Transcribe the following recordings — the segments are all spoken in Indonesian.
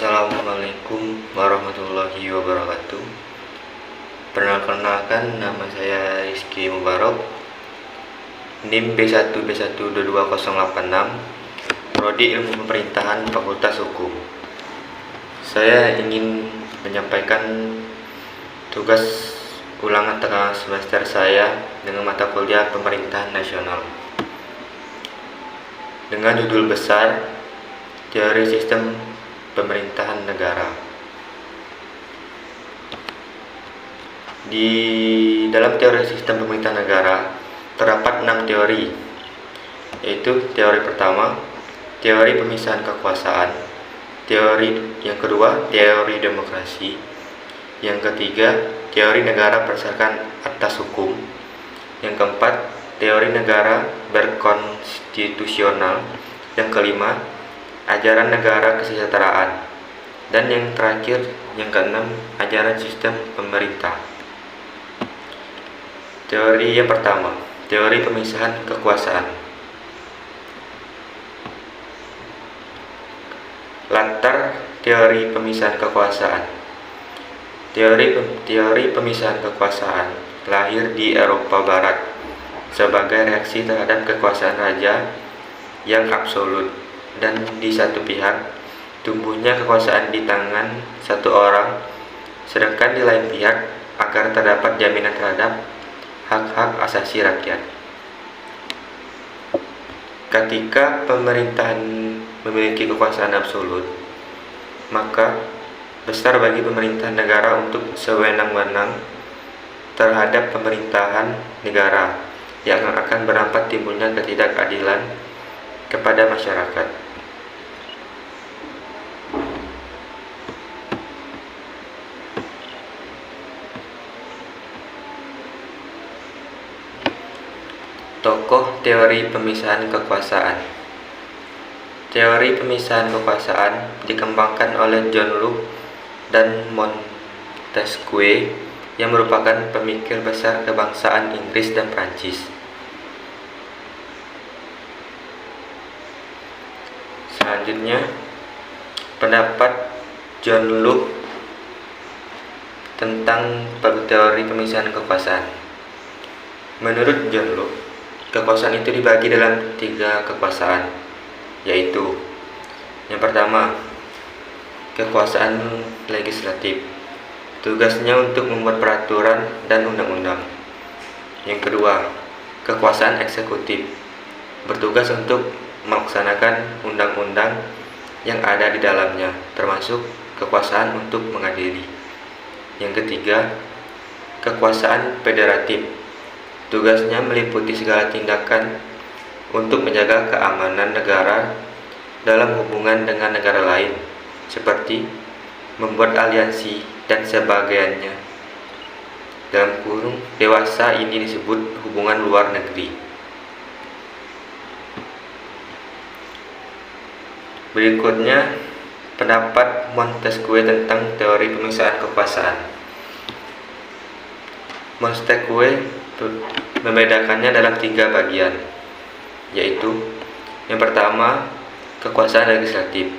Assalamualaikum warahmatullahi wabarakatuh. Perkenalkan, nama saya Rizky Mubarok, NIM B1B1222086, Prodi Ilmu Pemerintahan Fakultas Hukum. Saya ingin menyampaikan tugas ulangan tengah semester saya dengan mata kuliah Pemerintahan Nasional dengan judul besar Teori Sistem Pemerintahan Negara. Di dalam teori sistem pemerintahan negara terdapat 6 teori, yaitu teori pertama, teori pemisahan kekuasaan, teori yang kedua, teori demokrasi, yang ketiga, teori negara berdasarkan atas hukum, yang keempat, teori negara berkonstitusional, yang kelima, ajaran negara kesejahteraan, dan yang terakhir, yang keenam, ajaran sistem pemerintah. Teori yang pertama, teori pemisahan kekuasaan. Latar teori pemisahan kekuasaan. Teori pemisahan kekuasaan lahir di Eropa Barat sebagai reaksi terhadap kekuasaan raja yang absolut, dan di satu pihak tumbuhnya kekuasaan di tangan satu orang, sedangkan di lain pihak agar terdapat jaminan terhadap hak-hak asasi rakyat. Ketika pemerintahan memiliki kekuasaan absolut, maka besar bagi pemerintahan negara untuk sewenang-wenang terhadap pemerintahan negara yang akan berdampak timbulnya ketidakadilan kepada masyarakat. Tokoh teori pemisahan kekuasaan. Teori pemisahan kekuasaan dikembangkan oleh John Locke dan Montesquieu yang merupakan pemikir besar kebangsaan Inggris dan Prancis. Selanjutnya, pendapat John Locke tentang teori pemisahan kekuasaan. Menurut John Locke, kekuasaan itu dibagi dalam 3 kekuasaan, yaitu yang pertama, kekuasaan legislatif, tugasnya untuk membuat peraturan dan undang-undang. Yang kedua, kekuasaan eksekutif, bertugas untuk melaksanakan undang-undang yang ada di dalamnya, termasuk kekuasaan untuk mengadili. Yang ketiga, kekuasaan federatif, tugasnya meliputi segala tindakan untuk menjaga keamanan negara dalam hubungan dengan negara lain, seperti membuat aliansi dan sebagainya. Dalam kurung dewasa ini disebut hubungan luar negeri. Berikutnya, pendapat Montesquieu tentang teori pemisahan kekuasaan. Montesquieu membedakannya dalam 3 bagian, yaitu yang pertama, kekuasaan legislatif,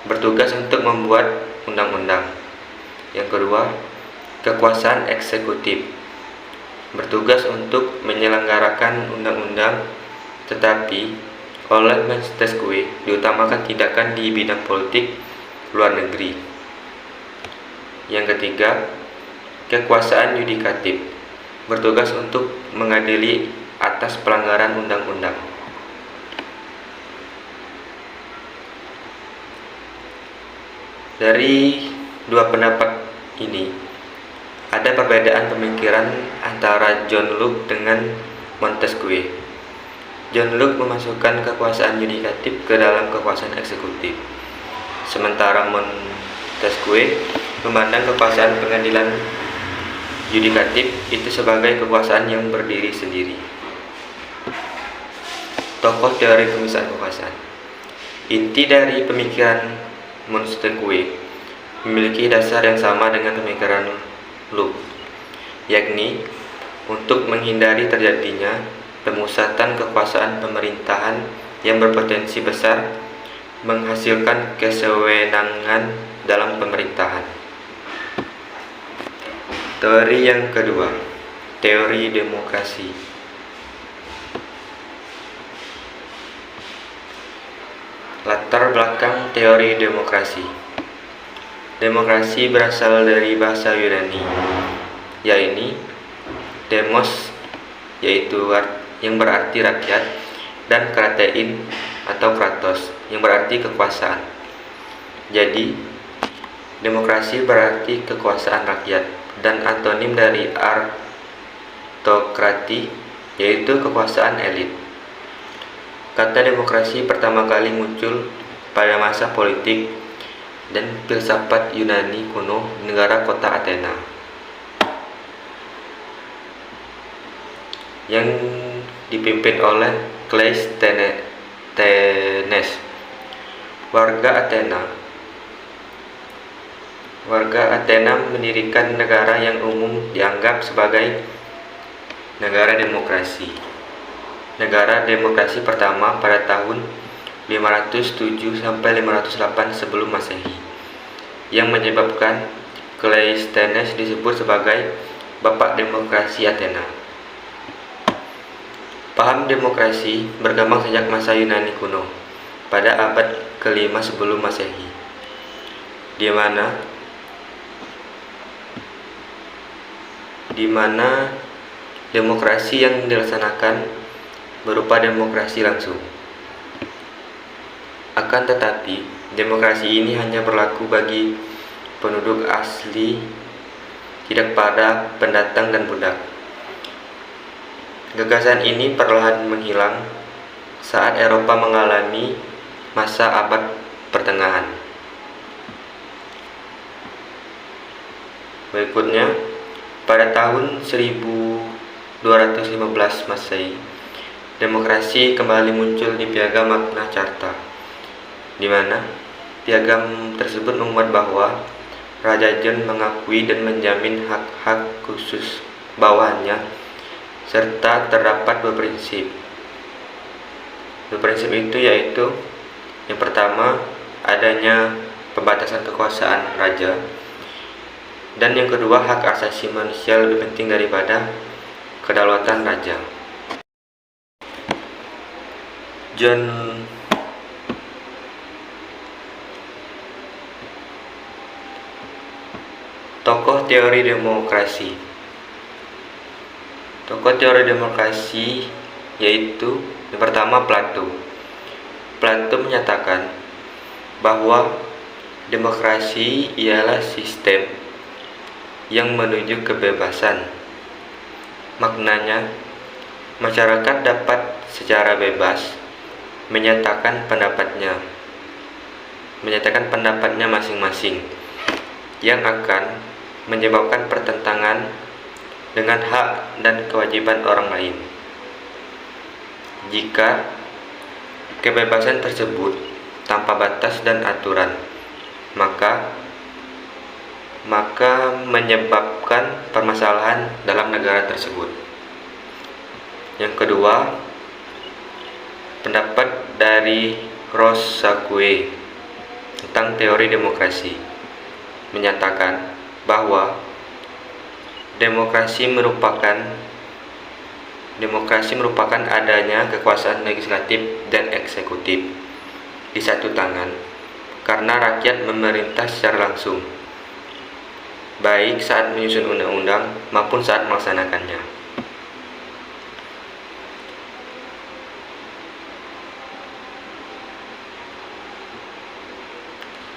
bertugas untuk membuat undang-undang. Yang kedua, kekuasaan eksekutif, bertugas untuk menyelenggarakan undang-undang, tetapi oleh Montesquieu diutamakan tindakan di bidang politik luar negeri. Yang ketiga, kekuasaan yudikatif, bertugas untuk mengadili atas pelanggaran undang-undang. Dari 2 pendapat ini, ada perbedaan pemikiran antara John Locke dengan Montesquieu. John Locke memasukkan kekuasaan yudikatif ke dalam kekuasaan eksekutif, sementara Montesquieu memandang kekuasaan pengadilan yudikatif itu sebagai kekuasaan yang berdiri sendiri. Tokoh teori pemisahan kekuasaan. Inti dari pemikiran Montesquieu memiliki dasar yang sama dengan pemikiran Locke, yakni untuk menghindari terjadinya pemusatan kekuasaan pemerintahan yang berpotensi besar menghasilkan kesewenangan dalam pemerintahan. Teori yang kedua, teori demokrasi. Latar belakang teori demokrasi. Demokrasi berasal dari bahasa Yunani, yaitu demos, yaitu yang berarti rakyat, dan kratein atau kratos yang berarti kekuasaan. Jadi, demokrasi berarti kekuasaan rakyat, dan antonim dari aristokrati yaitu kekuasaan elit. Kata demokrasi pertama kali muncul pada masa politik dan filsafat Yunani kuno di negara kota Athena, yang dipimpin oleh Cleisthenes. Warga Athena mendirikan negara yang umum dianggap sebagai negara demokrasi. Negara demokrasi pertama pada tahun 507 sampai 508 sebelum Masehi, yang menyebabkan Cleisthenes disebut sebagai Bapak Demokrasi Athena. Paham demokrasi berkembang sejak masa Yunani kuno pada abad ke-5 sebelum Masehi, di mana demokrasi yang dilaksanakan berupa demokrasi langsung. Akan tetapi, demokrasi ini hanya berlaku bagi penduduk asli, tidak pada pendatang dan budak. Gagasan ini perlahan menghilang saat Eropa mengalami masa abad pertengahan. Berikutnya, pada tahun 1215 Masehi, demokrasi kembali muncul di Piagam Magna Carta, di mana piagam tersebut memuat bahwa Raja John mengakui dan menjamin hak-hak khusus bawahannya, serta terdapat dua prinsip. Dua prinsip itu yaitu, yang pertama, adanya pembatasan kekuasaan raja, dan yang kedua, hak asasi manusia lebih penting daripada kedaulatan raja. Tokoh teori demokrasi. Tokoh teori demokrasi yaitu yang pertama Plato. Plato menyatakan bahwa demokrasi ialah sistem yang menuju kebebasan. Maknanya, masyarakat dapat secara bebas menyatakan pendapatnya masing-masing, yang akan menyebabkan pertentangan dengan hak dan kewajiban orang lain. Jika kebebasan tersebut tanpa batas dan aturan, maka menyebabkan permasalahan dalam negara tersebut. Yang kedua, pendapat dari Rosacque tentang teori demokrasi menyatakan bahwa demokrasi merupakan adanya kekuasaan legislatif dan eksekutif di satu tangan, karena rakyat memerintah secara langsung, baik saat menyusun undang-undang maupun saat melaksanakannya.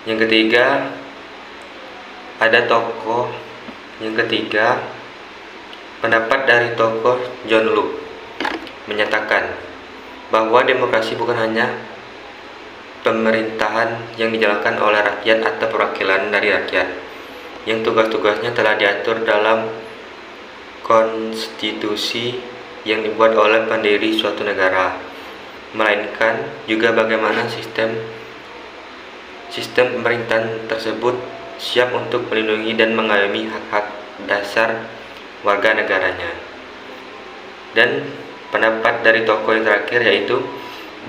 Yang ketiga, pendapat dari tokoh John Locke menyatakan bahwa demokrasi bukan hanya pemerintahan yang dijalankan oleh rakyat atau perwakilan dari rakyat, yang tugas-tugasnya telah diatur dalam konstitusi yang dibuat oleh pendiri suatu negara, melainkan juga bagaimana sistem pemerintahan tersebut siap untuk melindungi dan mengayomi hak-hak dasar warga negaranya. Dan pendapat dari tokoh yang terakhir yaitu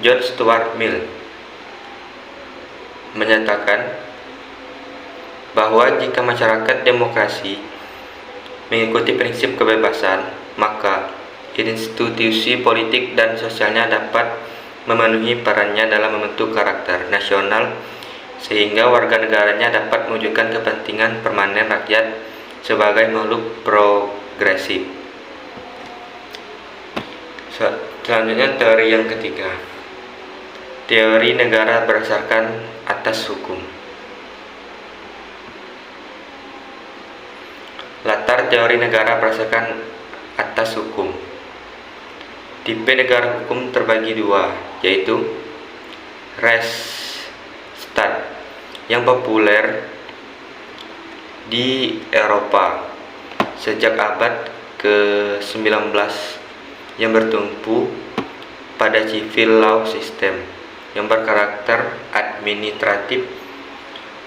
John Stuart Mill menyatakan bahwa jika masyarakat demokrasi mengikuti prinsip kebebasan, maka institusi politik dan sosialnya dapat memenuhi perannya dalam membentuk karakter nasional sehingga warga negaranya dapat mewujudkan kepentingan permanen rakyat sebagai makhluk progresif. Selanjutnya teori yang ketiga, teori negara berdasarkan atas hukum. Latar teori negara berdasarkan atas hukum. Tipe negara hukum terbagi dua, yaitu Rechtsstaat yang populer di Eropa sejak abad ke-19 yang bertumpu pada civil law system yang berkarakter administratif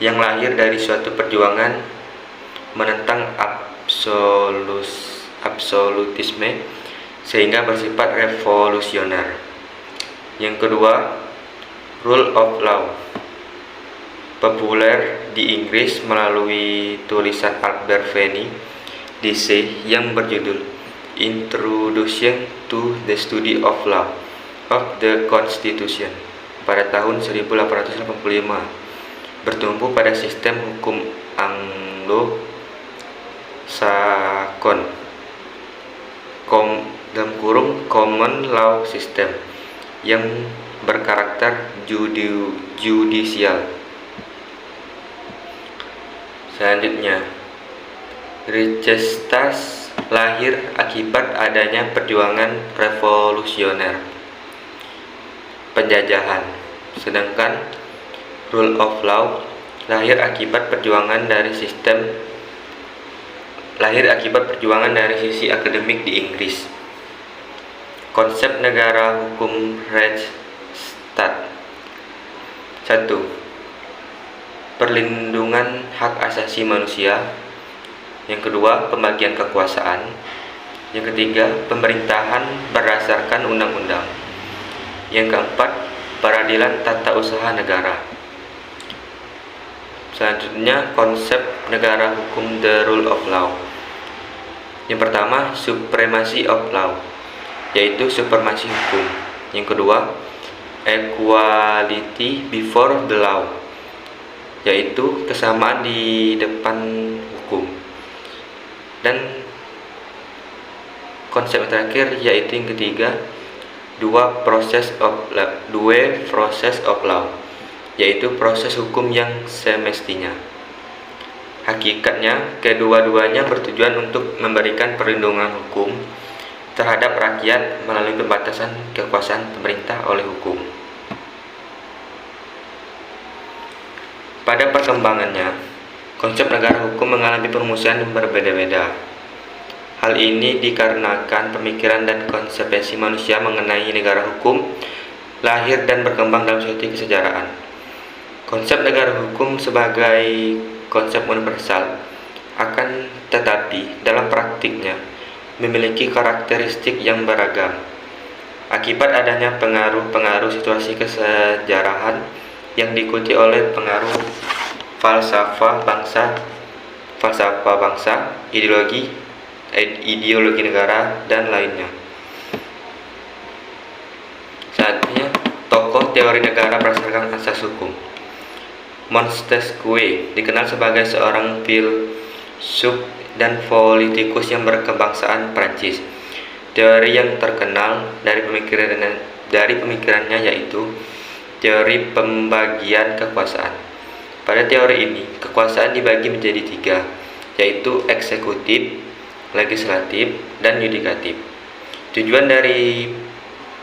yang lahir dari suatu perjuangan menentang absolutisme sehingga bersifat revolusioner. Yang kedua, rule of law, populer di Inggris melalui tulisan Albert Finney DC yang berjudul Introduction to the Study of Law of the Constitution pada tahun 1885, bertumpu pada sistem hukum Anglo-Sakon common law system yang berkarakter judicial. Selanjutnya, Rechtsstaat lahir akibat adanya perjuangan revolusioner penjajahan, sedangkan rule of law lahir akibat perjuangan dari sisi akademik di Inggris. Konsep negara hukum Rechtsstaat. 1. Perlindungan hak asasi manusia. Yang kedua, pembagian kekuasaan. Yang ketiga, pemerintahan berdasarkan undang-undang. Yang keempat, peradilan tata usaha negara. Selanjutnya, konsep negara hukum, the rule of law. Yang pertama, supremacy of law, yaitu supremasi hukum. Yang kedua, equality before the law, yaitu kesamaan di depan hukum. Dan konsep terakhir yaitu yang ketiga, dua process of law, yaitu proses hukum yang semestinya. Hakikatnya, kedua-duanya bertujuan untuk memberikan perlindungan hukum terhadap rakyat melalui pembatasan kekuasaan pemerintah oleh hukum. Pada perkembangannya, konsep negara hukum mengalami permusuhan yang berbeda-beda. Hal ini dikarenakan pemikiran dan konsepsi manusia mengenai negara hukum lahir dan berkembang dalam suatu kesejarahan. Konsep negara hukum sebagai konsep universal, akan tetapi dalam praktiknya memiliki karakteristik yang beragam akibat adanya pengaruh-pengaruh situasi kesejarahan yang diikuti oleh pengaruh falsafah bangsa, ideologi negara, dan lainnya. Selanjutnya, tokoh teori negara berdasarkan asas hukum. Montesquieu dikenal sebagai seorang filsuf dan politikus yang berkebangsaan Prancis. Teori yang terkenal dari pemikirannya yaitu teori pembagian kekuasaan. Pada teori ini, kekuasaan dibagi menjadi tiga, yaitu eksekutif, legislatif, dan yudikatif. Tujuan dari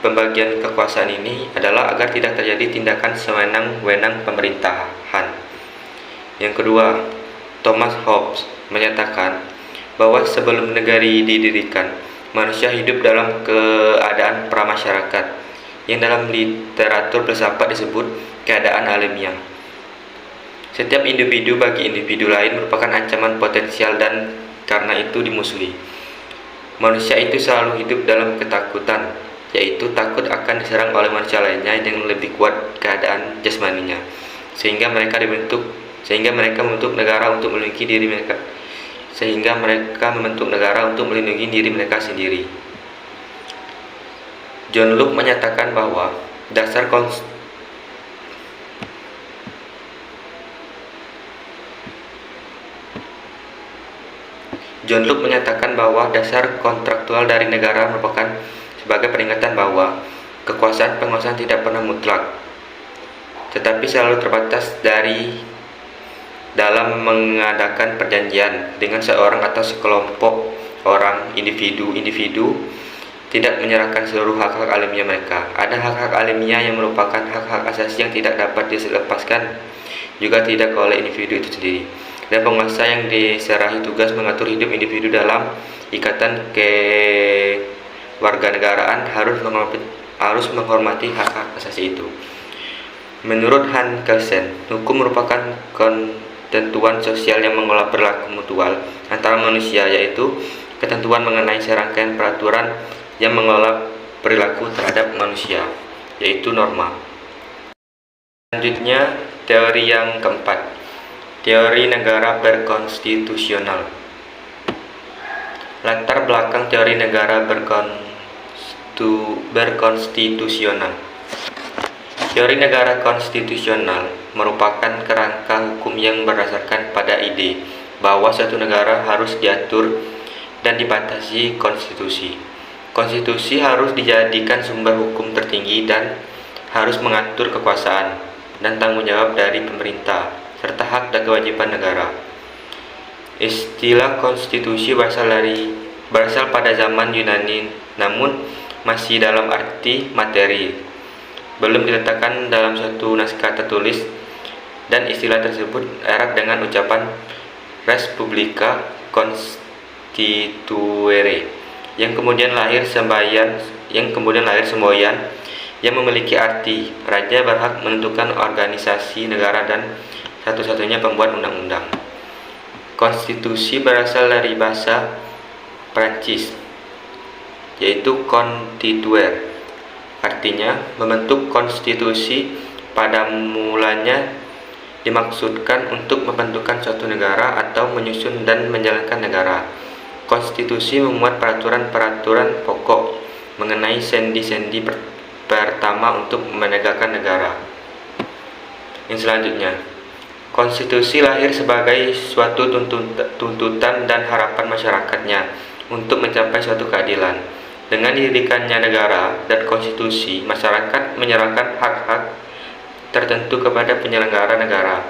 pembagian kekuasaan ini adalah agar tidak terjadi tindakan sewenang-wenang pemerintahan. Yang kedua, Thomas Hobbes menyatakan bahwa sebelum negari didirikan, manusia hidup dalam keadaan pramasyarakat yang dalam literatur filsafat disebut keadaan alamiah. Setiap individu bagi individu lain merupakan ancaman potensial dan karena itu dimusuhi. Manusia itu selalu hidup dalam ketakutan, yaitu takut akan diserang oleh manusia lainnya yang lebih kuat keadaan jasmaninya, sehingga mereka dibentuk sehingga mereka membentuk negara untuk melindungi diri mereka sendiri. John Locke menyatakan bahwa dasar kontraktual dari negara merupakan sebagai peringatan bahwa kekuasaan penguasa tidak pernah mutlak, tetapi selalu terbatas dalam mengadakan perjanjian dengan seorang atau sekelompok orang. Individu tidak menyerahkan seluruh hak-hak alamiah mereka. Ada hak-hak alamiah yang merupakan hak-hak asasi yang tidak dapat dilepaskan juga tidak oleh individu itu sendiri. Dan penguasa yang diserahi tugas mengatur hidup individu dalam ikatan kewarganegaraan harus menghormati hak-hak asasi itu. Menurut Hans Kelsen, hukum merupakan ketentuan sosial yang mengelola perilaku mutual antara manusia, yaitu ketentuan mengenai serangkaian peraturan yang mengelola perilaku terhadap manusia, yaitu norma. Selanjutnya, teori yang keempat, teori negara berkonstitusional. Latar belakang teori negara berkonstitusional. Teori negara konstitusional merupakan kerangka hukum yang berdasarkan pada ide bahwa suatu negara harus diatur dan dibatasi konstitusi. Konstitusi harus dijadikan sumber hukum tertinggi dan harus mengatur kekuasaan dan tanggung jawab dari pemerintah serta hak dan kewajiban negara. Istilah konstitusi berasal pada zaman Yunani, namun masih dalam arti materi, belum diletakkan dalam suatu naskah tertulis, dan istilah tersebut erat dengan ucapan res publica constituere yang kemudian lahir semboyan yang memiliki arti raja berhak menentukan organisasi negara dan satu-satunya pembuat undang-undang. Konstitusi berasal dari bahasa Prancis, yaitu constituer. Artinya, membentuk konstitusi pada mulanya dimaksudkan untuk membentukkan suatu negara atau menyusun dan menjalankan negara. Konstitusi memuat peraturan-peraturan pokok mengenai sendi-sendi pertama untuk menegakkan negara. Yang selanjutnya, konstitusi lahir sebagai suatu tuntutan dan harapan masyarakatnya untuk mencapai suatu keadilan. Dengan didirikannya negara dan konstitusi, masyarakat menyerahkan hak-hak tertentu kepada penyelenggara negara.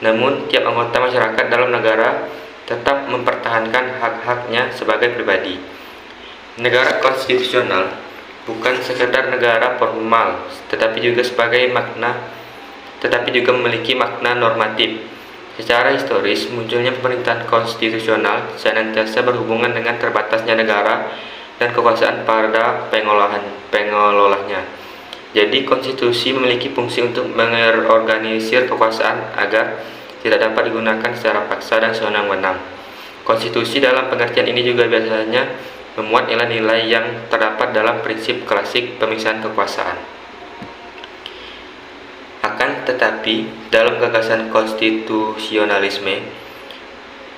Namun, tiap anggota masyarakat dalam negara tetap mempertahankan hak-haknya sebagai pribadi. Negara konstitusional bukan sekedar negara formal, tetapi juga memiliki makna normatif. Secara historis, munculnya pemerintahan konstitusional senantiasa berhubungan dengan terbatasnya negara dan kekuasaan pada pengolahnya. Jadi, konstitusi memiliki fungsi untuk mengorganisir kekuasaan agar tidak dapat digunakan secara paksa dan sewenang-wenang. Konstitusi dalam pengertian ini juga biasanya memuat nilai-nilai yang terdapat dalam prinsip klasik pemisahan kekuasaan. Akan tetapi, dalam gagasan konstitusionalisme,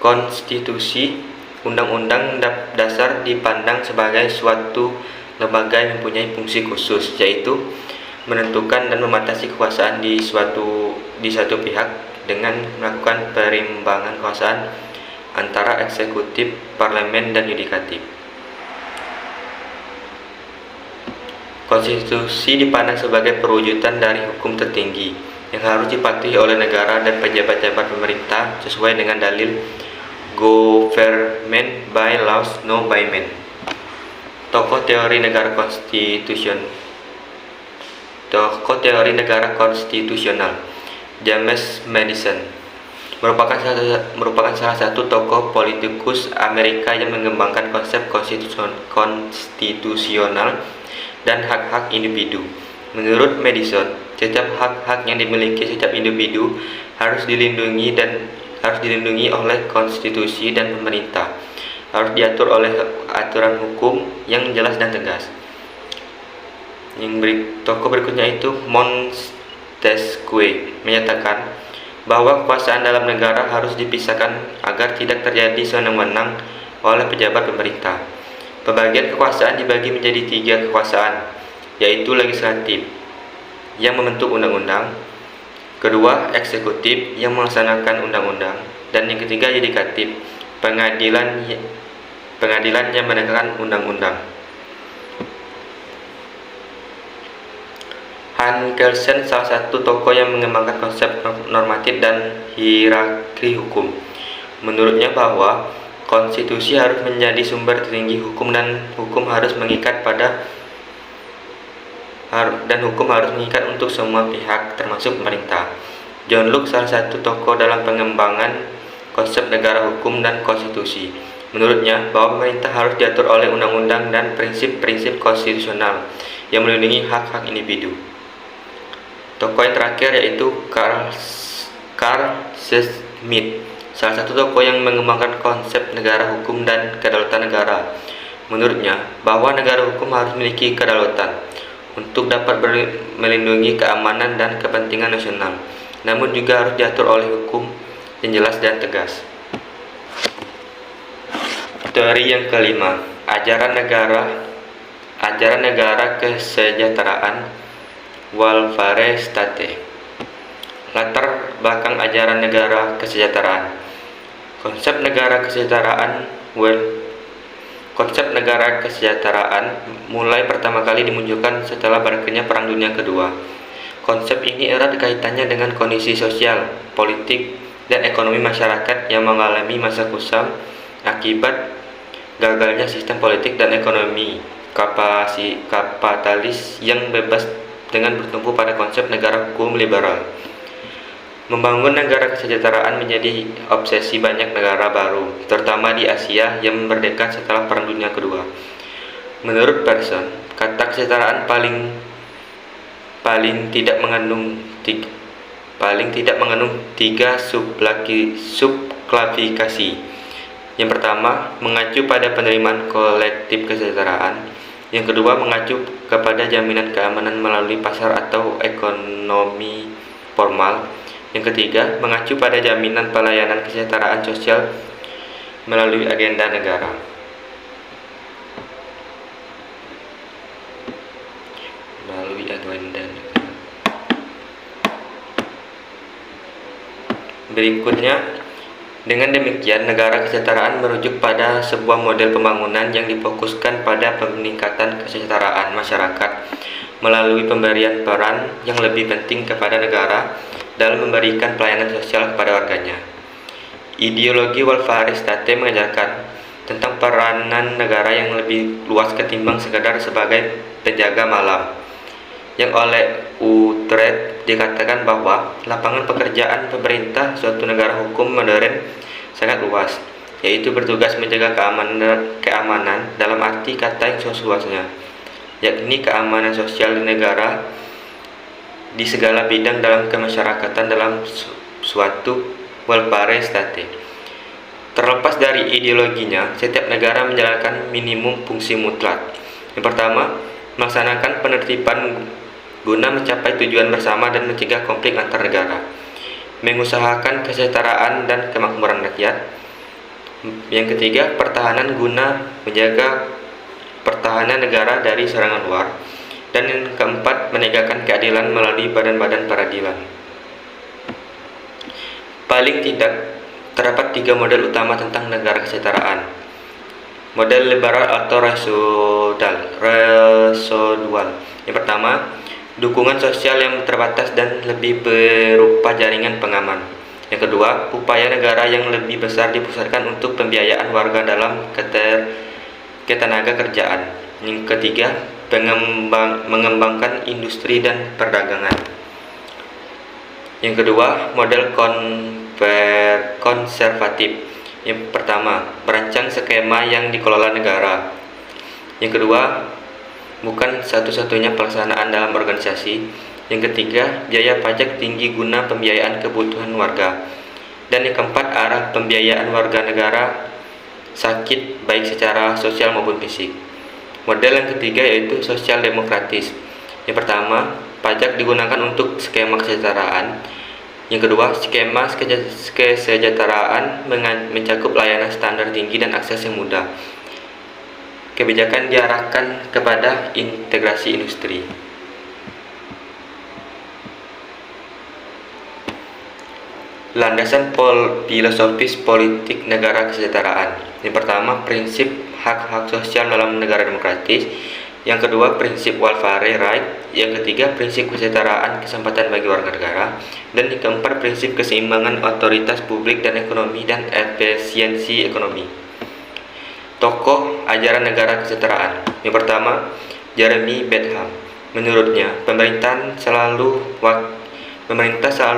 konstitusi undang-undang dasar dipandang sebagai suatu lembaga yang mempunyai fungsi khusus, yaitu menentukan dan membatasi kekuasaan di satu pihak dengan melakukan perimbangan kekuasaan antara eksekutif, parlemen, dan yudikatif. Konstitusi dipandang sebagai perwujudan dari hukum tertinggi yang harus dipatuhi oleh negara dan pejabat-pejabat pemerintah sesuai dengan dalil government by laws, no by men. Tokoh teori negara konstitusional James Madison merupakan salah satu tokoh politikus Amerika yang mengembangkan konsep konstitusional dan hak-hak individu. Menurut Madison, setiap hak-hak yang dimiliki setiap individu harus dilindungi oleh konstitusi dan pemerintah, harus diatur oleh aturan hukum yang jelas dan tegas. Tokoh berikutnya itu Montesquieu menyatakan bahwa kekuasaan dalam negara harus dipisahkan agar tidak terjadi sewenang-wenang oleh pejabat pemerintah. Pembagian kekuasaan dibagi menjadi 3 kekuasaan, yaitu legislatif yang membentuk undang-undang, kedua eksekutif yang melaksanakan undang-undang, dan yang ketiga yudikatif, pengadilan yang menegakkan undang-undang. Hans Kelsen salah satu tokoh yang mengembangkan konsep normatif dan hierarki hukum. Menurutnya bahwa konstitusi harus menjadi sumber tertinggi hukum dan hukum harus mengikat untuk semua pihak termasuk pemerintah. John Locke salah satu tokoh dalam pengembangan konsep negara hukum dan konstitusi. Menurutnya bahwa pemerintah harus diatur oleh undang-undang dan prinsip-prinsip konstitusional yang melindungi hak-hak individu. Tokoh yang terakhir yaitu Carl Schmitt, salah satu tokoh yang mengembangkan konsep negara hukum dan kedaulatan negara. Menurutnya bahwa negara hukum harus memiliki kedaulatan untuk dapat melindungi keamanan dan kepentingan nasional, namun juga harus diatur oleh hukum yang jelas dan tegas. Teori yang kelima, ajaran negara kesejahteraan welfare state. Latar belakang ajaran negara kesejahteraan. Konsep negara kesejahteraan mulai pertama kali dimunculkan setelah berakhirnya Perang Dunia Kedua. Konsep ini erat kaitannya dengan kondisi sosial, politik, dan ekonomi masyarakat yang mengalami masa kusam akibat gagalnya sistem politik dan ekonomi kapitalis yang bebas dengan bertumpu pada konsep negara hukum liberal. Membangun negara kesejahteraan menjadi obsesi banyak negara baru, terutama di Asia yang merdeka setelah Perang Dunia Kedua. Menurut Pearson, kata kesejahteraan paling tidak mengandung tiga subklasifikasi. Yang pertama, mengacu pada penerimaan kolektif kesejahteraan. Yang kedua, mengacu kepada jaminan keamanan melalui pasar atau ekonomi formal. Yang ketiga, mengacu pada jaminan pelayanan kesejahteraan sosial melalui agenda negara. Berikutnya, dengan demikian, negara kesejahteraan merujuk pada sebuah model pembangunan yang difokuskan pada peningkatan kesejahteraan masyarakat melalui pemberian peran yang lebih penting kepada negara dalam memberikan pelayanan sosial kepada warganya. Ideologi welfare state mengajarkan tentang peranan negara yang lebih luas ketimbang sekadar sebagai penjaga malam. Yang oleh Utrecht dikatakan bahwa lapangan pekerjaan pemerintah suatu negara hukum modern sangat luas, yaitu bertugas menjaga keamanan dalam arti kata yang seluas-luasnya, yakni keamanan sosial di negara di segala bidang dalam kemasyarakatan dalam suatu welfare state. Terlepas dari ideologinya, setiap negara menjalankan minimum fungsi mutlak. Yang pertama, melaksanakan penertiban guna mencapai tujuan bersama dan mencegah konflik antar negara, mengusahakan kesejahteraan dan kemakmuran rakyat. Yang ketiga, pertahanan guna menjaga pertahanan negara dari serangan luar. Dan yang keempat, menegakkan keadilan melalui badan-badan peradilan. Paling tidak, terdapat 3 model utama tentang negara kesejahteraan. Model liberal atau residual. Yang pertama, dukungan sosial yang terbatas dan lebih berupa jaringan pengaman. Yang kedua, upaya negara yang lebih besar dipusatkan untuk pembiayaan warga dalam ketenaga kerjaan. Yang ketiga, mengembangkan industri dan perdagangan. Yang kedua, model konservatif. Yang pertama, merancang skema yang dikelola negara. Yang kedua, bukan satu-satunya pelaksanaan dalam organisasi. Yang ketiga, biaya pajak tinggi guna pembiayaan kebutuhan warga. Dan yang keempat, arah pembiayaan warga negara sakit baik secara sosial maupun fisik. Model yang ketiga yaitu sosial demokratis. Yang pertama, pajak digunakan untuk skema kesejahteraan. Yang kedua, skema kesejahteraan mencakup layanan standar tinggi dan akses yang mudah. Kebijakan diarahkan kepada integrasi industri. Landasan filosofis politik negara kesejahteraan. Yang pertama, prinsip hak-hak sosial dalam negara demokratis. Yang kedua, prinsip welfare right. Yang ketiga, prinsip kesejahteraan kesempatan bagi warga negara. Dan yang keempat, prinsip keseimbangan otoritas publik dan ekonomi dan efisiensi ekonomi. Tokoh ajaran negara kesejahteraan. Yang pertama, Jeremy Bentham. Menurutnya, pemerintah selalu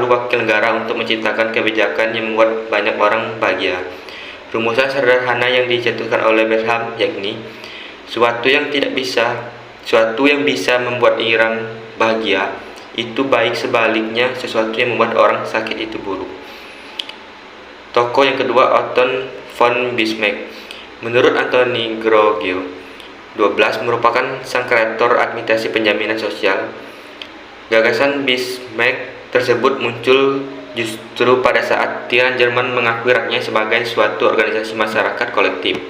wakil negara untuk menciptakan kebijakan yang membuat banyak orang bahagia. Rumusan sederhana yang dicetuskan oleh Bentham yakni sesuatu yang bisa membuat orang bahagia itu baik, sebaliknya sesuatu yang membuat orang sakit itu buruk. Tokoh yang kedua, Otto von Bismarck. Menurut Anthony Groggio, 12 merupakan sang kreator administrasi penjaminan sosial. Gagasan Bismarck tersebut muncul justru pada saat tiran Jerman mengakui rakyatnya sebagai suatu organisasi masyarakat kolektif.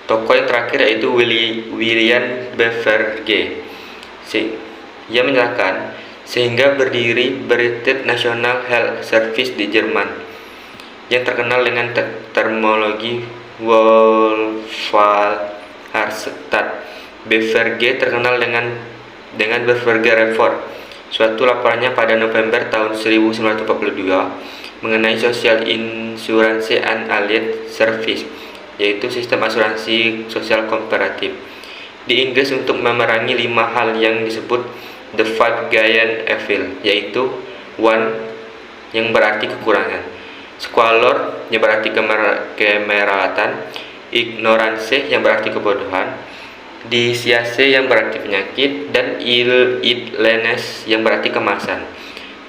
Tokoh yang terakhir yaitu William Beveridge. Ia menyatakan sehingga berdiri British National Health Service di Jerman yang terkenal dengan terminologi Wohlfahrtstaat. Beveridge terkenal dengan Beveridge Report, suatu laporannya pada November tahun 1942 mengenai Social Insurance and Allied Service, yaitu sistem asuransi sosial komparatif di Inggris untuk memerangi 5 hal yang disebut The Five Giant Evil, yaitu one yang berarti kekurangan, squalor yang berarti kemerawatan, ignorance yang berarti kebodohan, disease yang berarti penyakit, dan idleness yang berarti kemasan.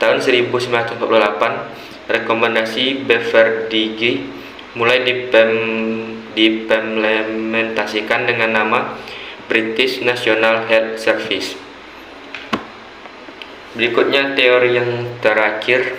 Tahun 1948, rekomendasi Beveridge mulai diimplementasikan dengan nama British National Health Service. Berikutnya teori yang terakhir.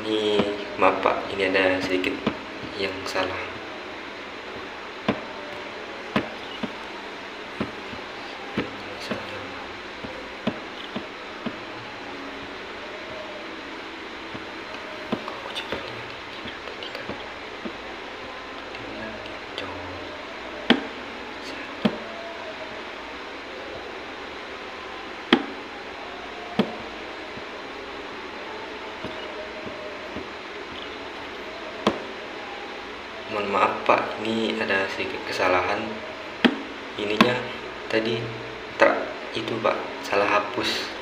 Ini maaf Pak, ini ada sedikit yang salah. Mohon maaf Pak, ini ada sedikit kesalahan. Ininya tadi itu Pak, salah hapus.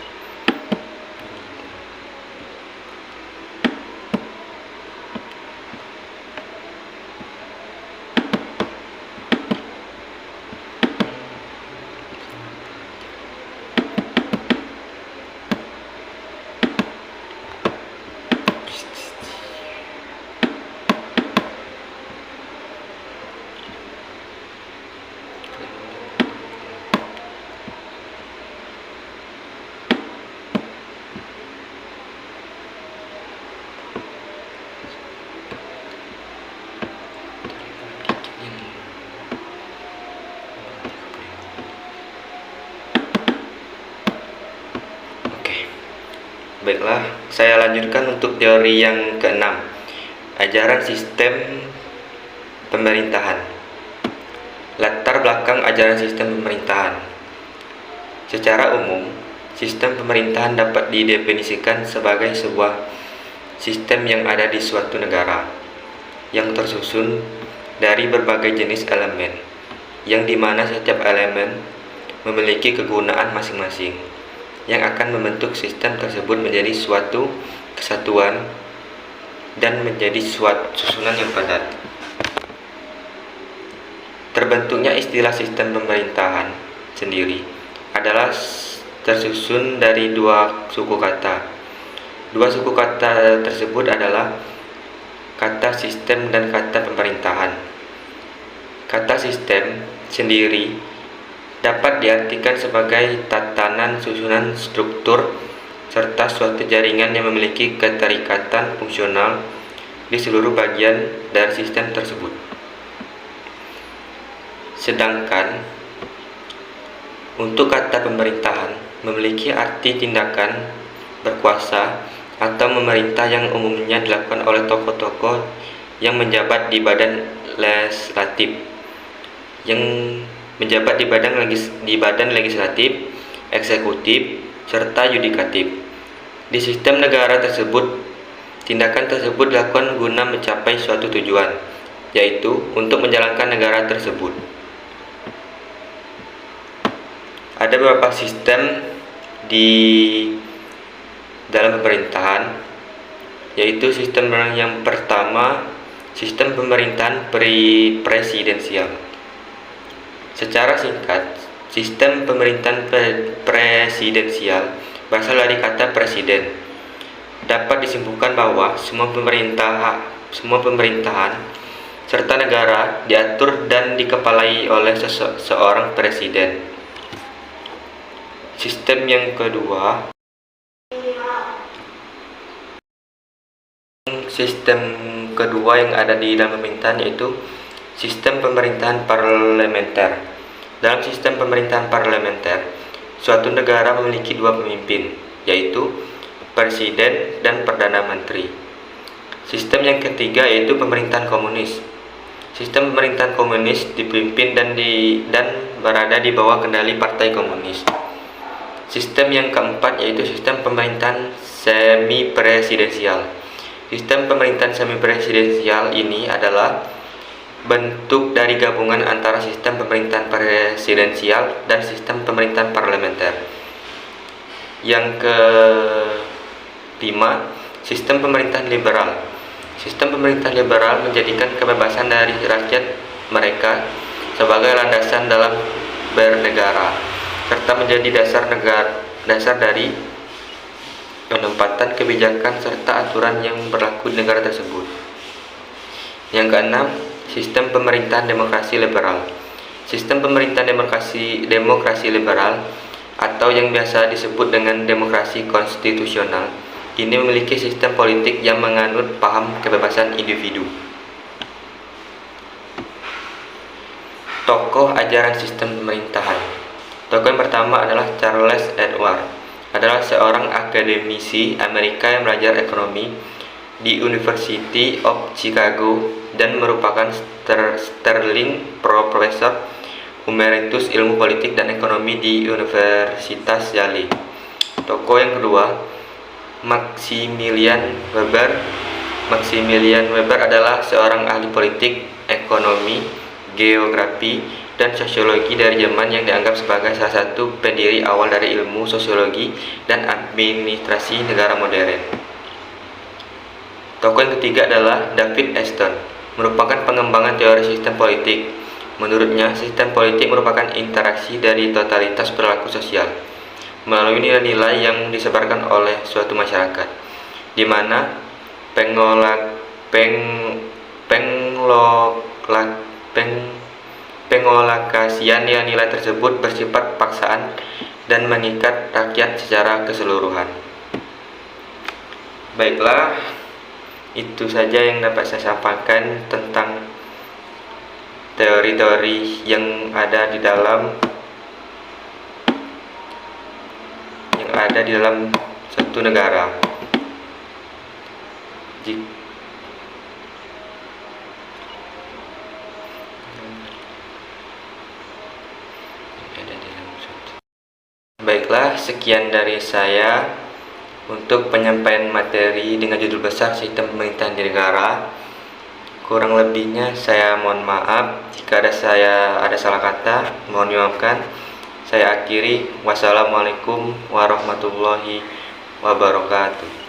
Baiklah, saya lanjutkan untuk teori yang keenam, ajaran sistem pemerintahan. Latar belakang ajaran sistem pemerintahan. Secara umum, sistem pemerintahan dapat didefinisikan sebagai sebuah sistem yang ada di suatu negara, yang tersusun dari berbagai jenis elemen, yang dimana setiap elemen memiliki kegunaan masing-masing, yang akan membentuk sistem tersebut menjadi suatu kesatuan dan menjadi suatu susunan yang padat. Terbentuknya istilah sistem pemerintahan sendiri adalah tersusun dari dua suku kata. Dua suku kata tersebut adalah kata sistem dan kata pemerintahan. Kata sistem sendiri dapat diartikan sebagai tatanan susunan struktur serta suatu jaringan yang memiliki keterikatan fungsional di seluruh bagian dari sistem tersebut. Sedangkan untuk kata pemerintahan memiliki arti tindakan berkuasa atau memerintah yang umumnya dilakukan oleh tokoh-tokoh yang menjabat di badan legislatif, eksekutif, serta yudikatif. Di sistem negara tersebut, tindakan tersebut dilakukan guna mencapai suatu tujuan, yaitu untuk menjalankan negara tersebut. Ada beberapa sistem di dalam pemerintahan, yaitu sistem yang pertama, sistem pemerintahan presidensial. Secara singkat, sistem pemerintahan presidensial berasal dari kata presiden. Dapat disimpulkan bahwa semua pemerintahan serta negara diatur dan dikepalai oleh seorang presiden. Sistem yang kedua, yang ada di dalam pemerintahan yaitu sistem pemerintahan parlementer. Dalam sistem pemerintahan parlementer, suatu negara memiliki dua pemimpin, yaitu presiden dan perdana menteri. Sistem yang ketiga yaitu pemerintahan komunis. Sistem pemerintahan komunis dipimpin dan berada di bawah kendali partai komunis. Sistem yang keempat yaitu sistem pemerintahan semi presidensial. Sistem pemerintahan semi presidensial ini adalah bentuk dari gabungan antara sistem pemerintahan presidensial dan sistem pemerintahan parlementer. Yang kelima, sistem pemerintahan liberal. Sistem pemerintahan liberal menjadikan kebebasan dari rakyat mereka sebagai landasan dalam bernegara, serta menjadi dasar dari penempatan kebijakan serta aturan yang berlaku di negara tersebut. Yang keenam, sistem pemerintahan demokrasi liberal. Sistem pemerintahan demokrasi liberal atau yang biasa disebut dengan demokrasi konstitusional ini memiliki sistem politik yang menganut paham kebebasan individu. Tokoh ajaran sistem pemerintahan. Tokoh yang pertama adalah Charles Edward, adalah seorang akademisi Amerika yang belajar ekonomi di University of Chicago dan merupakan Sterling Professor Emeritus Ilmu Politik dan Ekonomi di Universitas Yale. Tokoh yang kedua, Maximilian Weber. Maximilian Weber adalah seorang ahli politik, ekonomi, geografi, dan sosiologi dari Jerman yang dianggap sebagai salah satu pendiri awal dari ilmu sosiologi dan administrasi negara modern. Tokoh yang ketiga adalah David Easton, merupakan pengembangan teori sistem politik. Menurutnya, sistem politik merupakan interaksi dari totalitas perilaku sosial melalui nilai-nilai yang disebarkan oleh suatu masyarakat, di mana pengolokasian nilai-nilai tersebut bersifat paksaan dan mengikat rakyat secara keseluruhan. Baiklah, itu saja yang dapat saya sampaikan tentang teori-teori yang ada di dalam satu negara. Baiklah, sekian dari saya untuk penyampaian materi dengan judul besar Sistem Pemerintahan di Negara. Kurang lebihnya saya mohon maaf jika ada salah kata, mohon dimaafkan. Saya akhiri, wassalamualaikum warahmatullahi wabarakatuh.